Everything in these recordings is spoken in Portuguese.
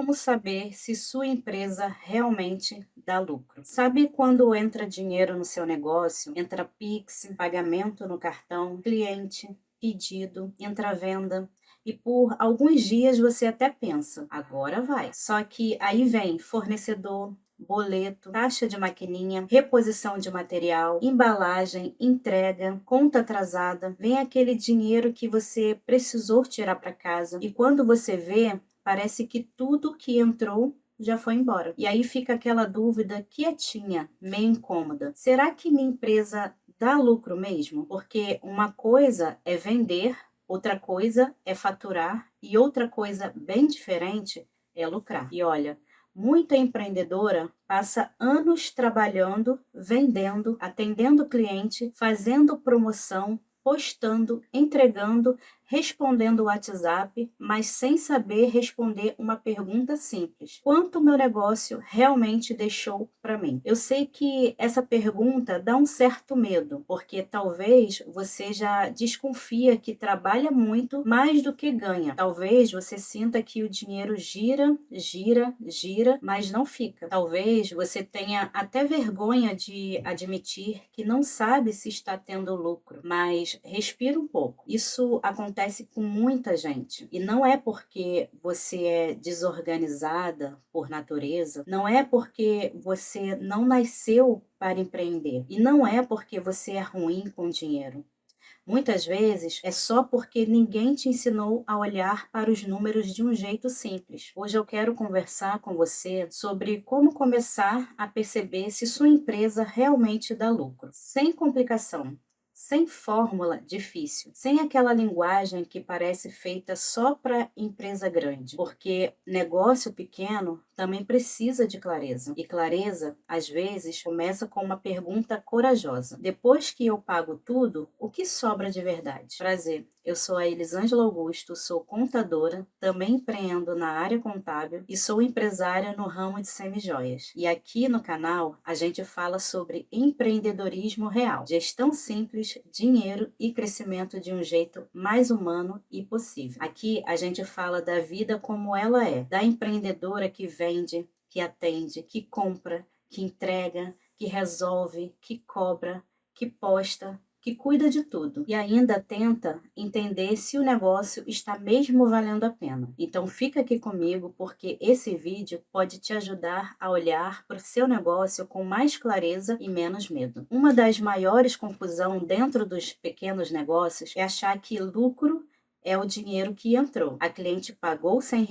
Como saber se sua empresa realmente dá lucro? Sabe quando entra dinheiro no seu negócio? Entra Pix, pagamento no cartão, cliente, pedido, entra venda. E por alguns dias você até pensa, agora vai. Só que aí vem fornecedor, boleto, taxa de maquininha, reposição de material, embalagem, entrega, conta atrasada. Vem aquele dinheiro que você precisou tirar para casa. E quando você vê, parece que tudo que entrou já foi embora. E aí fica aquela dúvida quietinha, meio incômoda. Será que minha empresa dá lucro mesmo? Porque uma coisa é vender, outra coisa é faturar e outra coisa bem diferente é lucrar. E olha, muita empreendedora passa anos trabalhando, vendendo, atendendo cliente, fazendo promoção, postando, entregando, respondendo o WhatsApp, mas sem saber responder uma pergunta simples: quanto meu negócio realmente deixou para mim? Eu sei que essa pergunta dá um certo medo, porque talvez você já desconfia que trabalha muito mais do que ganha. Talvez você sinta que o dinheiro gira, gira, gira, mas não fica. Talvez você tenha até vergonha de admitir que não sabe se está tendo lucro, mas respira um pouco. Isso acontece com muita gente. E não é porque você é desorganizada por natureza, não é porque você não nasceu para empreender, e não é porque você é ruim com dinheiro. Muitas vezes é só porque ninguém te ensinou a olhar para os números de um jeito simples. Hoje eu quero conversar com você sobre como começar a perceber se sua empresa realmente dá lucro, sem complicação. Sem fórmula difícil, sem aquela linguagem que parece feita só para empresa grande, porque negócio pequeno também precisa de clareza. E clareza, às vezes, começa com uma pergunta corajosa: depois que eu pago tudo, o que sobra de verdade? Prazer, eu sou a Elisângela Augusto, sou contadora, também empreendo na área contábil e sou empresária no ramo de semijoias. E aqui no canal a gente fala sobre empreendedorismo real, gestão simples, dinheiro e crescimento de um jeito mais humano e possível. Aqui a gente fala da vida como ela é, da empreendedora que vende, que atende, que compra, que entrega, que resolve, que cobra, que posta, que cuida de tudo e ainda tenta entender se o negócio está mesmo valendo a pena. Então fica aqui comigo, porque esse vídeo pode te ajudar a olhar para o seu negócio com mais clareza e menos medo. Uma das maiores confusões dentro dos pequenos negócios é achar que lucro é o dinheiro que entrou. A cliente pagou R$ 100,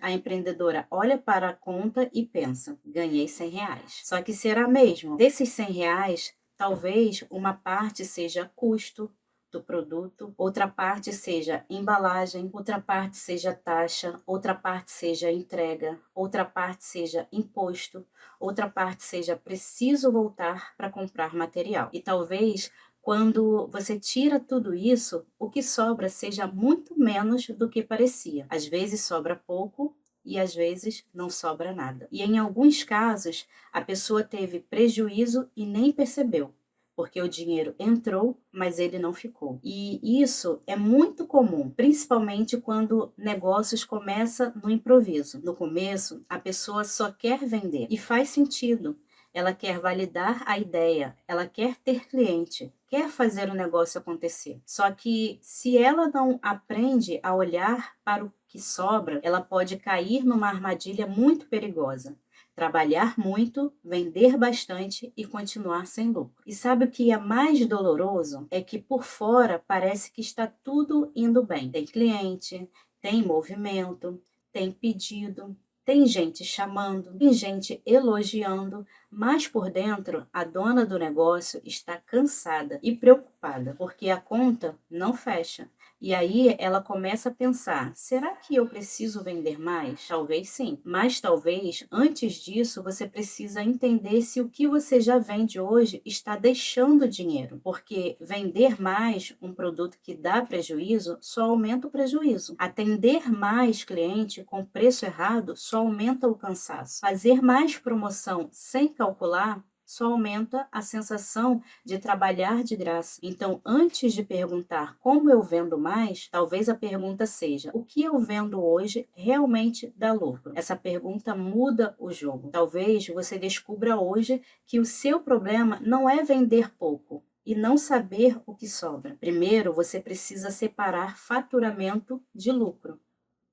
a empreendedora olha para a conta e pensa: ganhei R$ 100. Só que será mesmo? Desses R$ 100, talvez uma parte seja custo do produto, outra parte seja embalagem, outra parte seja taxa, outra parte seja entrega, outra parte seja imposto, outra parte seja preciso voltar para comprar material. E talvez quando você tira tudo isso, o que sobra seja muito menos do que parecia. Às vezes sobra pouco e às vezes não sobra nada. E em alguns casos, a pessoa teve prejuízo e nem percebeu, porque o dinheiro entrou, mas ele não ficou. E isso é muito comum, principalmente quando negócios começam no improviso. No começo, a pessoa só quer vender e faz sentido. Ela quer validar a ideia, ela quer ter cliente, quer fazer o negócio acontecer. Só que se ela não aprende a olhar para o que sobra, ela pode cair numa armadilha muito perigosa: trabalhar muito, vender bastante e continuar sem lucro. E sabe o que é mais doloroso? É que por fora parece que está tudo indo bem. Tem cliente, tem movimento, tem pedido, tem gente chamando, tem gente elogiando, mas por dentro a dona do negócio está cansada e preocupada, porque a conta não fecha. E aí ela começa a pensar: será que eu preciso vender mais? Talvez sim, mas talvez antes disso você precisa entender se o que você já vende hoje está deixando dinheiro, porque vender mais um produto que dá prejuízo só aumenta o prejuízo. Atender mais cliente com preço errado só aumenta o cansaço. Fazer mais promoção sem calcular só aumenta a sensação de trabalhar de graça. Então, antes de perguntar como eu vendo mais, talvez a pergunta seja: o que eu vendo hoje realmente dá lucro? Essa pergunta muda o jogo. Talvez você descubra hoje que o seu problema não é vender pouco e não saber o que sobra. Primeiro, você precisa separar faturamento de lucro.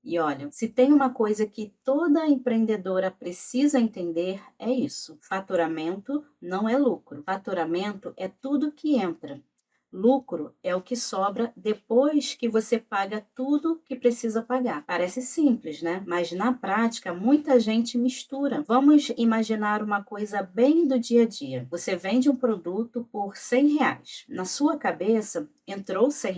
E olha, se tem uma coisa que toda empreendedora precisa entender, é isso: faturamento não é lucro. Faturamento é tudo que entra. Lucro é o que sobra depois que você paga tudo que precisa pagar. Parece simples, né? Mas na prática, muita gente mistura. Vamos imaginar uma coisa bem do dia a dia. Você vende um produto por R$ 100. Na sua cabeça, entrou R$ 100.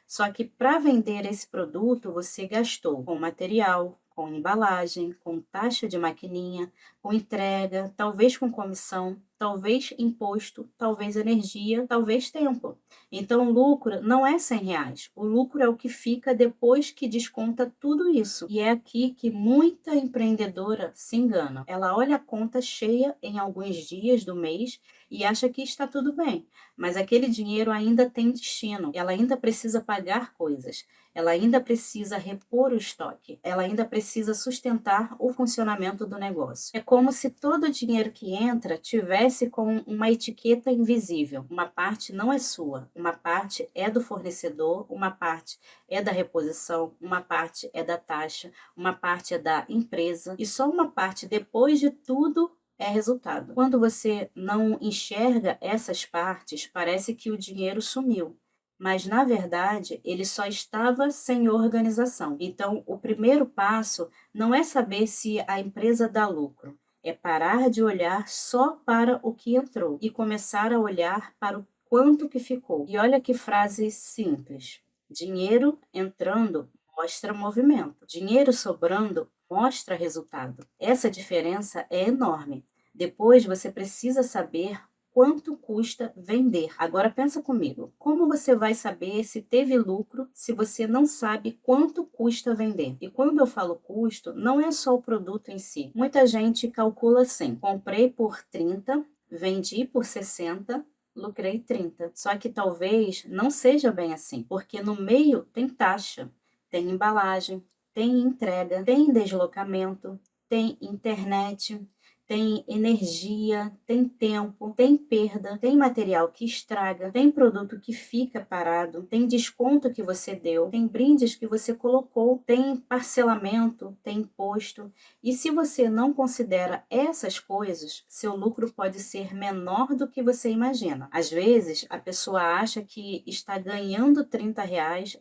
Só que para vender esse produto, você gastou com material, com embalagem, com taxa de maquininha, com entrega, talvez com comissão, talvez imposto, talvez energia, talvez tempo. Então, o lucro não é R$ 100. O lucro é o que fica depois que desconta tudo isso. E é aqui que muita empreendedora se engana. Ela olha a conta cheia em alguns dias do mês e acha que está tudo bem, mas aquele dinheiro ainda tem destino, ela ainda precisa pagar coisas, ela ainda precisa repor o estoque, ela ainda precisa sustentar o funcionamento do negócio. É como se todo o dinheiro que entra tivesse com uma etiqueta invisível. Uma parte não é sua, uma parte é do fornecedor, uma parte é da reposição, uma parte é da taxa, uma parte é da empresa e só uma parte, depois de tudo, é resultado. Quando você não enxerga essas partes, parece que o dinheiro sumiu. Mas, na verdade, ele só estava sem organização. Então, o primeiro passo não é saber se a empresa dá lucro, é parar de olhar só para o que entrou e começar a olhar para o quanto que ficou. E olha que frase simples: dinheiro entrando mostra movimento, dinheiro sobrando mostra resultado. Essa diferença é enorme. Depois você precisa saber quanto custa vender. Agora pensa comigo, como você vai saber se teve lucro se você não sabe quanto custa vender? E quando eu falo custo, não é só o produto em si. Muita gente calcula assim: comprei por 30, vendi por 60, lucrei 30. Só que talvez não seja bem assim, porque no meio tem taxa, tem embalagem, tem entrega, tem deslocamento, tem internet, tem energia, tem tempo, tem perda, tem material que estraga, tem produto que fica parado, tem desconto que você deu, tem brindes que você colocou, tem parcelamento, tem imposto. E se você não considera essas coisas, seu lucro pode ser menor do que você imagina. Às vezes, a pessoa acha que está ganhando R$ 30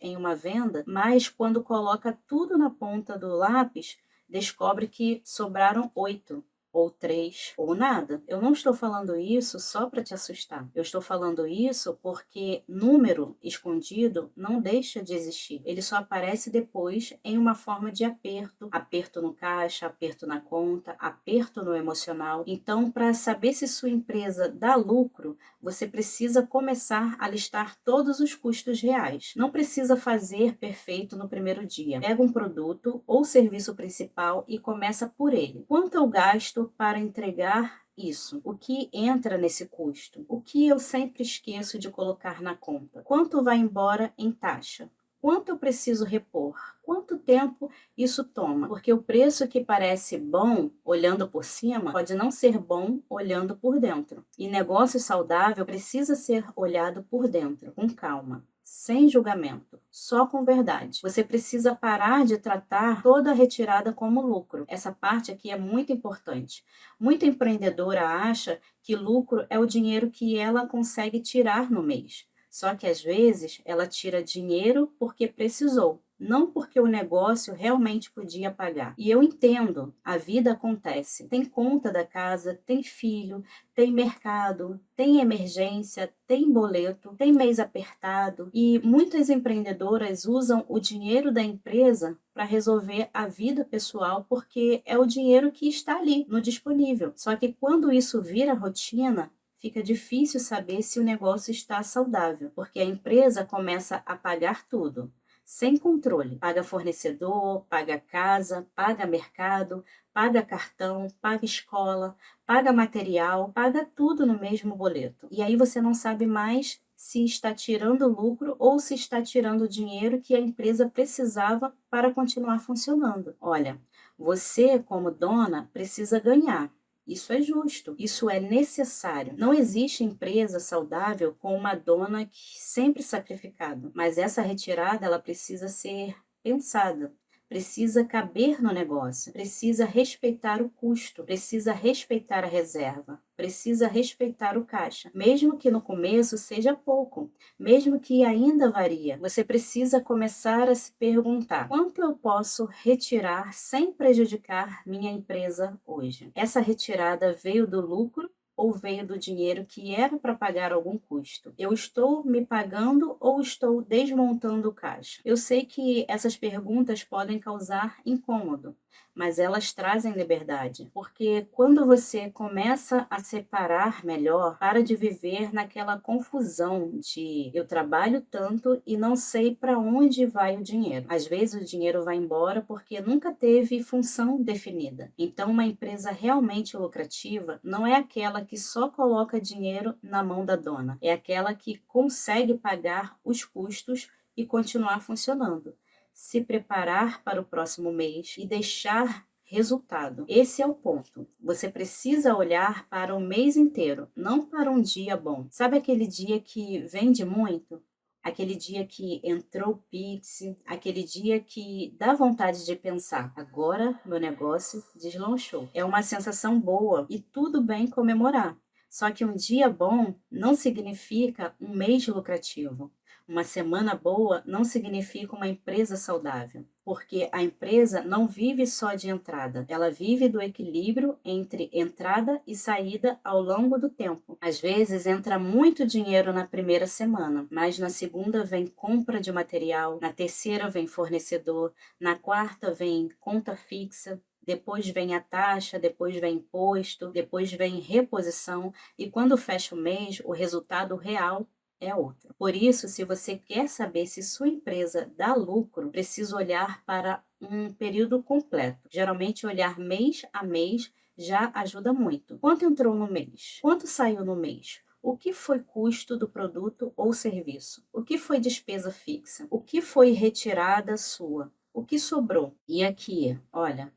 em uma venda, mas quando coloca tudo na ponta do lápis, descobre que sobraram 8 ou 3 ou nada. Eu não estou falando isso só para te assustar. Eu estou falando isso porque número escondido não deixa de existir. Ele só aparece depois em uma forma de aperto. Aperto no caixa, aperto na conta, aperto no emocional. Então, para saber se sua empresa dá lucro, você precisa começar a listar todos os custos reais. Não precisa fazer perfeito no primeiro dia. Pega um produto ou serviço principal e começa por ele. Quanto eu gasto para entregar isso? O que entra nesse custo? O que eu sempre esqueço de colocar na conta? Quanto vai embora em taxa? Quanto eu preciso repor? Quanto tempo isso toma? Porque o preço que parece bom olhando por cima pode não ser bom olhando por dentro. E negócio saudável precisa ser olhado por dentro, com calma, sem julgamento, só com verdade. Você precisa parar de tratar toda a retirada como lucro. Essa parte aqui é muito importante. Muita empreendedora acha que lucro é o dinheiro que ela consegue tirar no mês. Só que às vezes ela tira dinheiro porque precisou, não porque o negócio realmente podia pagar. E eu entendo, a vida acontece. Tem conta da casa, tem filho, tem mercado, tem emergência, tem boleto, tem mês apertado. E muitas empreendedoras usam o dinheiro da empresa para resolver a vida pessoal porque é o dinheiro que está ali, no disponível. Só que quando isso vira rotina, fica difícil saber se o negócio está saudável, porque a empresa começa a pagar tudo. sem controle. Paga fornecedor, paga casa, paga mercado, paga cartão, paga escola, paga material, paga tudo no mesmo boleto. E aí você não sabe mais se está tirando lucro ou se está tirando o dinheiro que a empresa precisava para continuar funcionando. Olha, você, como dona, precisa ganhar. Isso é justo, isso é necessário. Não existe empresa saudável com uma dona que sempre sacrificada, mas essa retirada ela precisa ser pensada. Precisa caber no negócio, precisa respeitar o custo, precisa respeitar a reserva, precisa respeitar o caixa, mesmo que no começo seja pouco, mesmo que ainda varia. Você precisa começar a se perguntar: quanto eu posso retirar sem prejudicar minha empresa hoje? Essa retirada veio do lucro ou veio do dinheiro que era para pagar algum custo? Eu estou me pagando ou estou desmontando o caixa? Eu sei que essas perguntas podem causar incômodo, mas elas trazem liberdade, porque quando você começa a separar melhor, para de viver naquela confusão de eu trabalho tanto e não sei para onde vai o dinheiro. Às vezes o dinheiro vai embora porque nunca teve função definida. Então, uma empresa realmente lucrativa não é aquela que só coloca dinheiro na mão da dona, é aquela que consegue pagar os custos e continuar funcionando, se preparar para o próximo mês e deixar resultado. Esse é o ponto. Você precisa olhar para o mês inteiro, não para um dia bom. Sabe aquele dia que vende muito? Aquele dia que entrou o Pix, aquele dia que dá vontade de pensar, agora meu negócio deslanchou. É uma sensação boa e tudo bem comemorar. Só que um dia bom não significa um mês lucrativo. Uma semana boa não significa uma empresa saudável, porque a empresa não vive só de entrada, ela vive do equilíbrio entre entrada e saída ao longo do tempo. Às vezes entra muito dinheiro na primeira semana, mas na segunda vem compra de material, na terceira vem fornecedor, na quarta vem conta fixa, depois vem a taxa, depois vem imposto, depois vem reposição e quando fecha o mês, o resultado real é outra. Por isso, se você quer saber se sua empresa dá lucro, precisa olhar para um período completo. Geralmente, olhar mês a mês já ajuda muito. Quanto entrou no mês? Quanto saiu no mês? O que foi custo do produto ou serviço? O que foi despesa fixa? O que foi retirada sua? O que sobrou? E aqui, olha,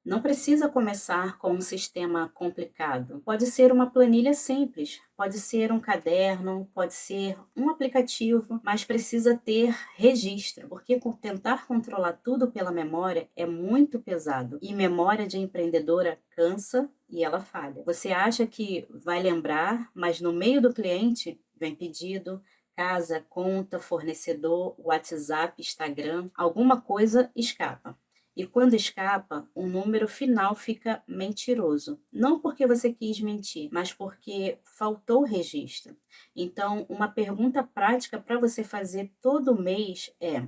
não precisa começar com um sistema complicado. Pode ser uma planilha simples, pode ser um caderno, pode ser um aplicativo, mas precisa ter registro, porque tentar controlar tudo pela memória é muito pesado. E memória de empreendedora cansa e ela falha. Você acha que vai lembrar, mas no meio do cliente vem pedido, casa, conta, fornecedor, WhatsApp, Instagram, alguma coisa escapa. E quando escapa, o número final fica mentiroso. Não porque você quis mentir, mas porque faltou registro. Então, uma pergunta prática para você fazer todo mês é: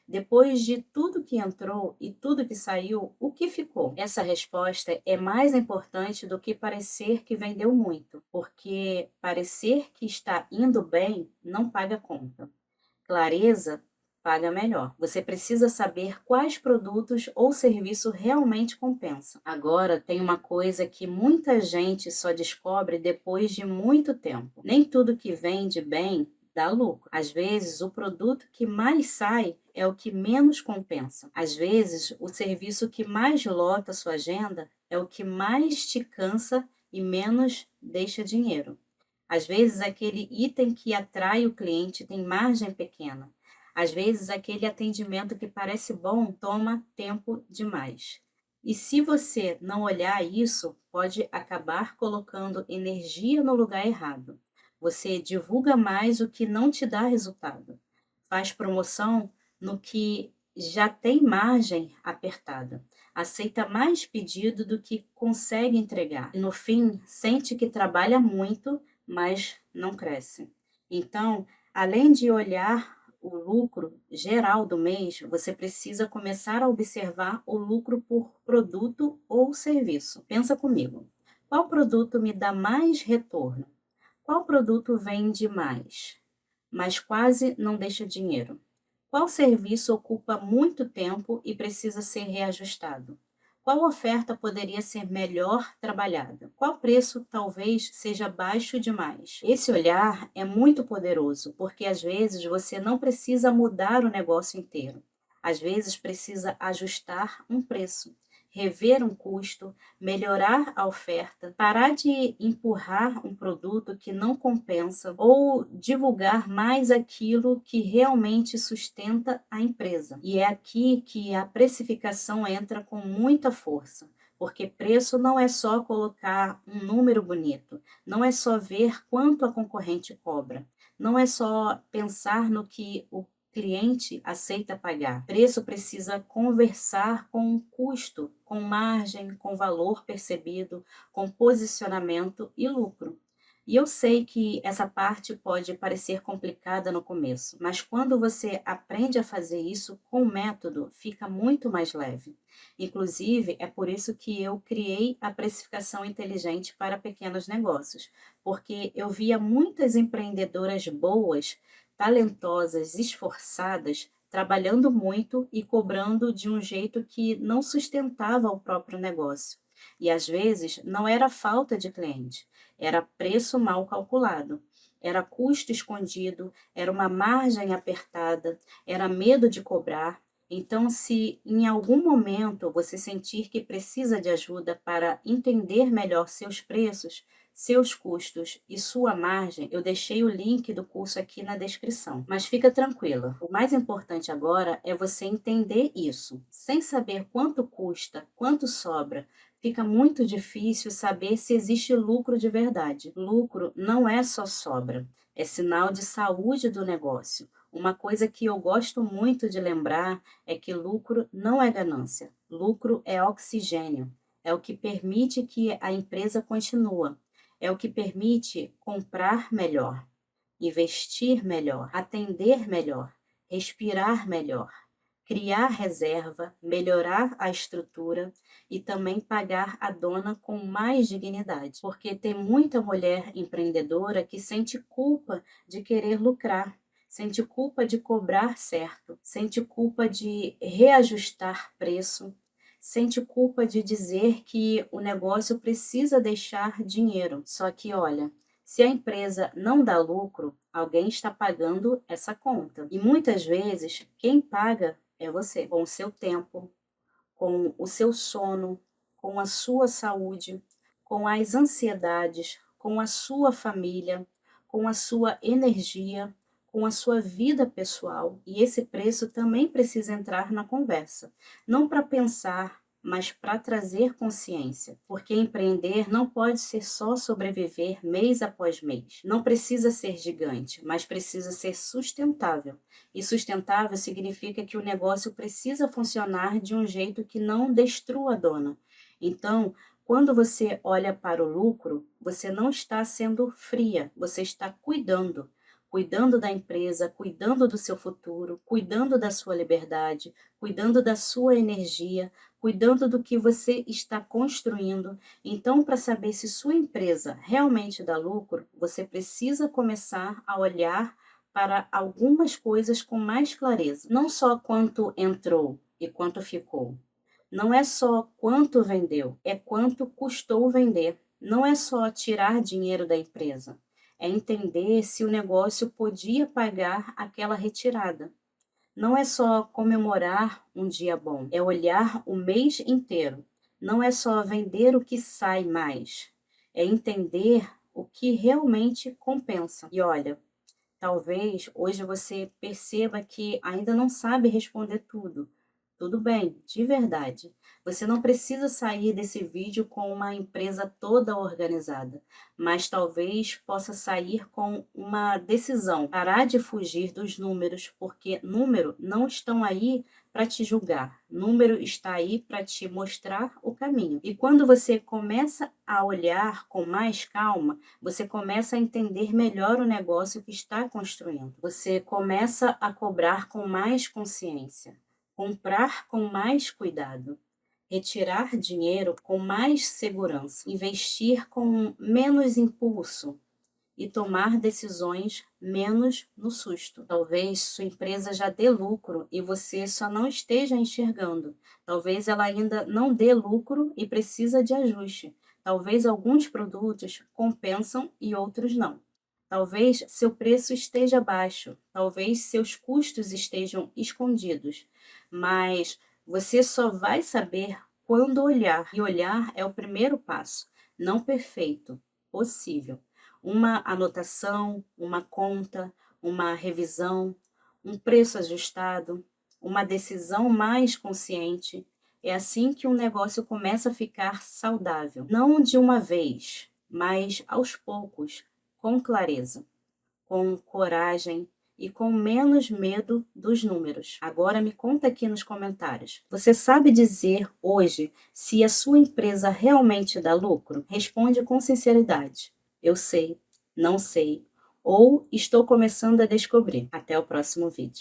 depois de tudo que entrou e tudo que saiu, o que ficou? Essa resposta é mais importante do que parecer que vendeu muito, porque parecer que está indo bem não paga conta. Clareza paga melhor. Você precisa saber quais produtos ou serviço realmente compensam. Agora, tem uma coisa que muita gente só descobre depois de muito tempo. Nem tudo que vende bem dá lucro. Às vezes, o produto que mais sai é o que menos compensa. Às vezes, o serviço que mais lota sua agenda é o que mais te cansa e menos deixa dinheiro. Às vezes, aquele item que atrai o cliente tem margem pequena. Às vezes, aquele atendimento que parece bom toma tempo demais. E se você não olhar isso, pode acabar colocando energia no lugar errado. Você divulga mais o que não te dá resultado. Faz promoção no que já tem margem apertada. Aceita mais pedido do que consegue entregar. E no fim, sente que trabalha muito, mas não cresce. Então, além de olhar o lucro geral do mês, você precisa começar a observar o lucro por produto ou serviço. Pensa comigo. Qual produto me dá mais retorno? Qual produto vende mais, mas quase não deixa dinheiro? Qual serviço ocupa muito tempo e precisa ser reajustado? Qual oferta poderia ser melhor trabalhada? Qual preço talvez seja baixo demais? Esse olhar é muito poderoso, porque às vezes você não precisa mudar o negócio inteiro. Às vezes precisa ajustar um preço, rever um custo, melhorar a oferta, parar de empurrar um produto que não compensa ou divulgar mais aquilo que realmente sustenta a empresa. E é aqui que a precificação entra com muita força. Porque preço não é só colocar um número bonito, não é só ver quanto a concorrente cobra, não é só pensar no que o cliente aceita pagar. Preço precisa conversar com o custo, com margem, com valor percebido, com posicionamento e lucro. E eu sei que essa parte pode parecer complicada no começo, mas quando você aprende a fazer isso com método, fica muito mais leve. Inclusive, é por isso que eu criei a precificação inteligente para pequenos negócios, porque eu via muitas empreendedoras boas, talentosas, esforçadas, trabalhando muito e cobrando de um jeito que não sustentava o próprio negócio. E às vezes não era falta de cliente, era preço mal calculado, era custo escondido, era uma margem apertada, era medo de cobrar. Então, se em algum momento você sentir que precisa de ajuda para entender melhor seus preços, seus custos e sua margem, eu deixei o link do curso aqui na descrição. Mas fica tranquila, o mais importante agora é você entender isso. Sem saber quanto custa, quanto sobra, fica muito difícil saber se existe lucro de verdade. Lucro não é só sobra, é sinal de saúde do negócio. Uma coisa que eu gosto muito de lembrar é que lucro não é ganância. Lucro é oxigênio. É o que permite que a empresa continue. É o que permite comprar melhor, investir melhor, atender melhor, respirar melhor, criar reserva, melhorar a estrutura e também pagar a dona com mais dignidade. Porque tem muita mulher empreendedora que sente culpa de querer lucrar, sente culpa de cobrar certo, sente culpa de reajustar preço, sente culpa de dizer que o negócio precisa deixar dinheiro. Só que, olha, se a empresa não dá lucro, alguém está pagando essa conta. E muitas vezes, quem paga é você, com o seu tempo, com o seu sono, com a sua saúde, com as ansiedades, com a sua família, com a sua energia, com a sua vida pessoal. E esse preço também precisa entrar na conversa, não para pensar, mas para trazer consciência, porque empreender não pode ser só sobreviver mês após mês. Não precisa ser gigante, mas precisa ser sustentável. E sustentável significa que o negócio precisa funcionar de um jeito que não destrua a dona. Então, quando você olha para o lucro, você não está sendo fria, você está cuidando. Cuidando da empresa, cuidando do seu futuro, cuidando da sua liberdade, cuidando da sua energia, cuidando do que você está construindo. Então, para saber se sua empresa realmente dá lucro, você precisa começar a olhar para algumas coisas com mais clareza. Não só quanto entrou e quanto ficou. Não é só quanto vendeu, é quanto custou vender. Não é só tirar dinheiro da empresa, é entender se o negócio podia pagar aquela retirada. Não é só comemorar um dia bom, é olhar o mês inteiro. Não é só vender o que sai mais, é entender o que realmente compensa. E olha, talvez hoje você perceba que ainda não sabe responder tudo. Tudo bem, de verdade. Você não precisa sair desse vídeo com uma empresa toda organizada, mas talvez possa sair com uma decisão, parar de fugir dos números, porque número não estão aí para te julgar. Número está aí para te mostrar o caminho. E quando você começa a olhar com mais calma, você começa a entender melhor o negócio que está construindo. Você começa a cobrar com mais consciência, comprar com mais cuidado, retirar dinheiro com mais segurança, investir com menos impulso, e tomar decisões menos no susto. Talvez sua empresa já dê lucro e você só não esteja enxergando. Talvez ela ainda não dê lucro e precisa de ajuste. Talvez alguns produtos compensam e outros não. Talvez seu preço esteja baixo, talvez seus custos estejam escondidos, mas você só vai saber quando olhar, e olhar é o primeiro passo, não perfeito, possível. Uma anotação, uma conta, uma revisão, um preço ajustado, uma decisão mais consciente. É assim que um negócio começa a ficar saudável. Não de uma vez, mas aos poucos, com clareza, com coragem e com menos medo dos números. Agora me conta aqui nos comentários. Você sabe dizer hoje se a sua empresa realmente dá lucro? Responde com sinceridade. Eu sei, não sei, ou estou começando a descobrir. Até o próximo vídeo.